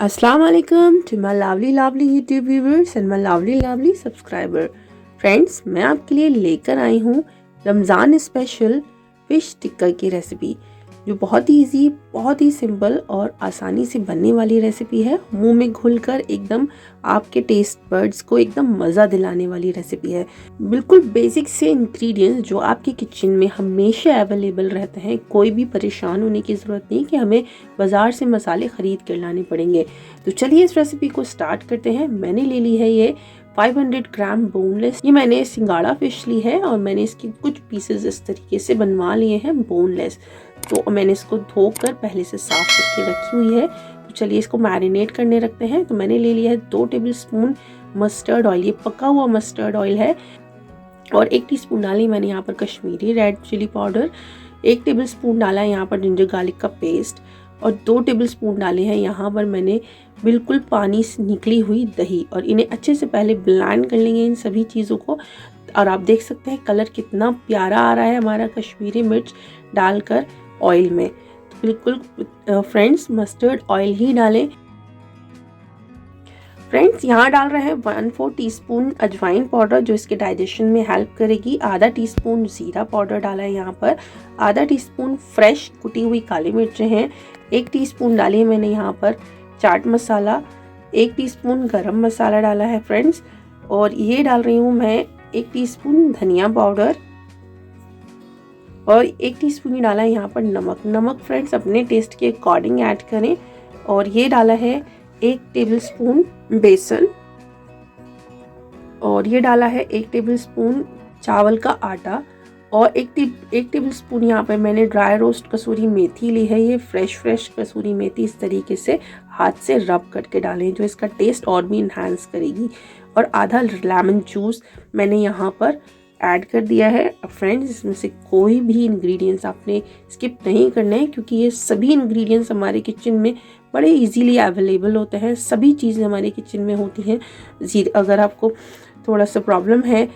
Assalamu alaikum to my lovely YouTube viewers and my lovely subscriber. Friends, मैं आपके लिए लेकर आई हूँ रमज़ान स्पेशल फ़िश टिक्का की रेसिपी, जो बहुत ही ईजी, बहुत ही सिंपल और आसानी से बनने वाली रेसिपी है। मुंह में घुलकर एकदम आपके टेस्ट बर्ड्स को एकदम मज़ा दिलाने वाली रेसिपी है। बिल्कुल बेसिक से इंग्रेडिएंट्स जो आपके किचन में हमेशा अवेलेबल रहते हैं। कोई भी परेशान होने की ज़रूरत नहीं कि हमें बाज़ार से मसाले ख़रीद कर लाने पड़ेंगे। तो चलिए इस रेसिपी को स्टार्ट करते हैं। मैंने ले ली है ये 500 ग्राम बोनलेस, ये मैंने सिंगाड़ा फिश ली है और मैंने इसके कुछ पीसेस इस तरीके से बनवा लिए हैं बोनलेस। तो मैंने इसको धोकर पहले से साफ करके रखी हुई है। तो चलिए इसको मैरिनेट करने रखते हैं। तो मैंने ले लिया है 2 टेबलस्पून मस्टर्ड ऑयल, ये पका हुआ मस्टर्ड ऑयल है, और 1 टीस्पून डाली मैंने यहाँ पर Kashmiri red chilli powder, 1 tablespoon डाला है यहाँ पर जिंजर गार्लिक का पेस्ट, और 2 टेबलस्पून डाले हैं यहाँ पर मैंने बिल्कुल पानी से निकली हुई दही। और इन्हें अच्छे से पहले ब्लेंड कर लेंगे इन सभी चीज़ों को। और आप देख सकते हैं कलर कितना प्यारा आ रहा है हमारा कश्मीरी मिर्च डालकर ऑयल में। तो बिल्कुल फ्रेंड्स मस्टर्ड ऑयल ही डालें। फ्रेंड्स यहाँ डाल रहे हैं 1/4 टीस्पून अजवाइन पाउडर, जो इसके डाइजेशन में हेल्प करेगी। आधा टीस्पून जीरा पाउडर डाला है यहाँ पर, आधा टीस्पून फ्रेश कुटी हुई काली मिर्चें हैं, 1 टीस्पून डाली है मैंने यहाँ पर चाट मसाला, 1 टीस्पून गरम मसाला डाला है फ्रेंड्स, और ये डाल रही हूँ मैं 1 टीस्पून धनिया पाउडर, और 1 टीस्पून ही डाला है यहाँ पर नमक फ्रेंड्स अपने टेस्ट के अकॉर्डिंग ऐड करें। और ये डाला है 1 टेबलस्पून बेसन, और ये डाला है 1 टेबलस्पून चावल का आटा, और 1 टेबलस्पून यहाँ पे मैंने ड्राई रोस्ट कसूरी मेथी ली है। ये फ्रेश कसूरी मेथी इस तरीके से हाथ से रब करके डालें, जो इसका टेस्ट और भी इन्हांस करेगी। और आधा लेमन जूस मैंने यहाँ पर ऐड कर दिया है। फ्रेंड्स, इसमें से कोई भी इंग्रेडिएंट्स आपने स्किप नहीं करना है, क्योंकि ये सभी इंग्रेडिएंट्स हमारे किचन में बड़े इजीली अवेलेबल होते हैं। सभी चीज़ें हमारे किचन में होती हैं। अगर आपको थोड़ा सा प्रॉब्लम है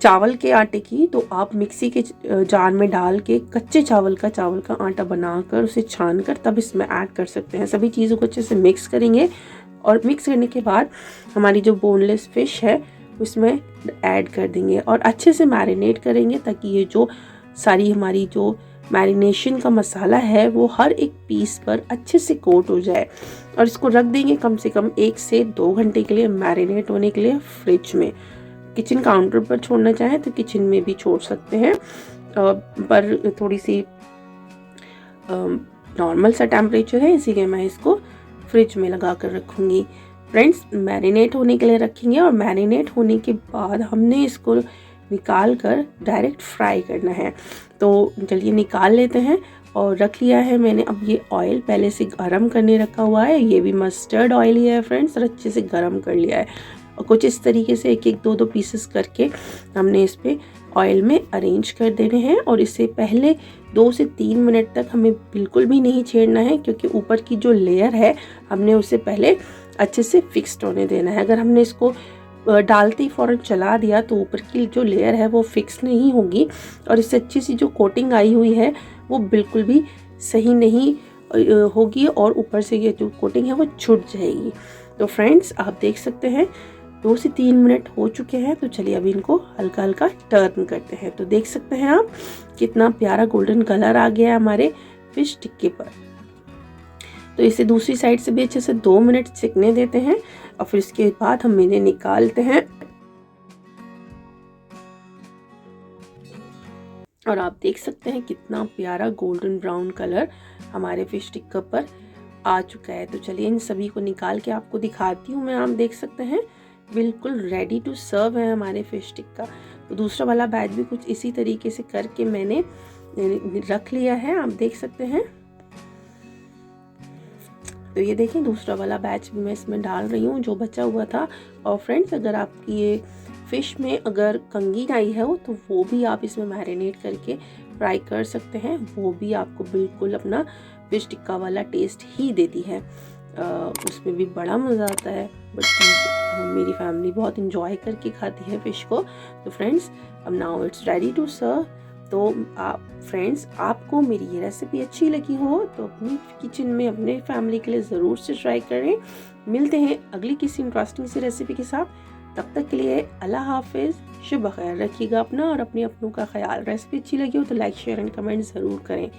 चावल के आटे की, तो आप मिक्सी के जार में डाल के कच्चे चावल का आटा बनाकर उसे छानकर तब इसमें ऐड कर सकते हैं। सभी चीज़ों को अच्छे से मिक्स करेंगे, और मिक्स करने के बाद हमारी जो बोनलेस फिश है उसमें ऐड कर देंगे और अच्छे से मैरिनेट करेंगे, ताकि ये जो सारी हमारी जो मैरिनेशन का मसाला है वो हर एक पीस पर अच्छे से कोट हो जाए। और इसको रख देंगे कम से कम 1 से 2 घंटे के लिए मैरिनेट होने के लिए फ्रिज में। किचन काउंटर पर छोड़ना चाहें तो किचन में भी छोड़ सकते हैं, पर थोड़ी सी नॉर्मल सा टेम्परेचर है, इसीलिए मैं इसको फ्रिज में लगा कर रखूँगी। फ्रेंड्स, मैरिनेट होने के लिए रखेंगे, और मैरिनेट होने के बाद हमने इसको निकाल कर डायरेक्ट फ्राई करना है। तो चलिए निकाल लेते हैं। और रख लिया है मैंने अब ये ऑयल पहले से गरम करने रखा हुआ है। ये भी मस्टर्ड ऑयल ही है फ्रेंड्स, और अच्छे से गरम कर लिया है। और कुछ इस तरीके से 1-1, 2-2 पीसेस करके हमने इस पे ऑयल में अरेंज कर देने हैं। और इससे पहले 2 से 3 मिनट तक हमें बिल्कुल भी नहीं छेड़ना है, क्योंकि ऊपर की जो लेयर है हमने उसे पहले अच्छे से फिक्स्ड होने देना है। अगर हमने इसको डालते ही फ़ौरन चला दिया तो ऊपर की जो लेयर है वो फिक्स नहीं होगी, और इससे अच्छी सी जो कोटिंग आई हुई है वो बिल्कुल भी सही नहीं होगी, और ऊपर से ये जो कोटिंग है वो छूट जाएगी। तो फ्रेंड्स, आप देख सकते हैं 2 से 3 मिनट हो चुके हैं। तो चलिए अभी इनको हल्का हल्का टर्न करते हैं। तो देख सकते हैं आप कितना प्यारा गोल्डन कलर आ गया है हमारे फिश टिक्के पर। तो इसे दूसरी साइड से भी अच्छे से 2 मिनट सिकने देते हैं, और फिर इसके बाद हम इन्हें निकालते हैं। और आप देख सकते हैं कितना प्यारा गोल्डन ब्राउन कलर हमारे फिश टिक्का पर आ चुका है। तो चलिए इन सभी को निकाल के आपको दिखाती हूँ मैं। आप देख सकते हैं बिल्कुल रेडी टू सर्व है हमारे फिश टिक्का। तो दूसरा वाला बैच भी कुछ इसी तरीके से करके मैंने रख लिया है, आप देख सकते हैं। तो ये देखें दूसरा वाला बैच भी मैं इसमें डाल रही हूँ जो बचा हुआ था। और फ्रेंड्स, अगर आपकी ये फ़िश में अगर कंगी आई है तो वो भी आप इसमें मैरिनेट करके फ्राई कर सकते हैं। वो भी आपको बिल्कुल अपना फिश टिक्का वाला टेस्ट ही देती है। उसमें भी बड़ा मज़ा आता है। बट मेरी फैमिली बहुत इंजॉय करके खाती है फ़िश को। तो फ्रेंड्स, अब now it's ready to serve. तो आप फ्रेंड्स, आपको मेरी ये रेसिपी अच्छी लगी हो तो अपनी किचन में अपने फैमिली के लिए ज़रूर से ट्राई करें। मिलते हैं अगली किसी इंटरेस्टिंग सी रेसिपी के साथ। तब तक के लिए अल्लाह हाफिज़। शुभ ख्याल रखिएगा अपना और अपने अपनों का ख्याल। रेसिपी अच्छी लगी हो तो लाइक शेयर एंड कमेंट ज़रूर करें।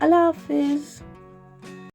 अल्लाह हाफिज़।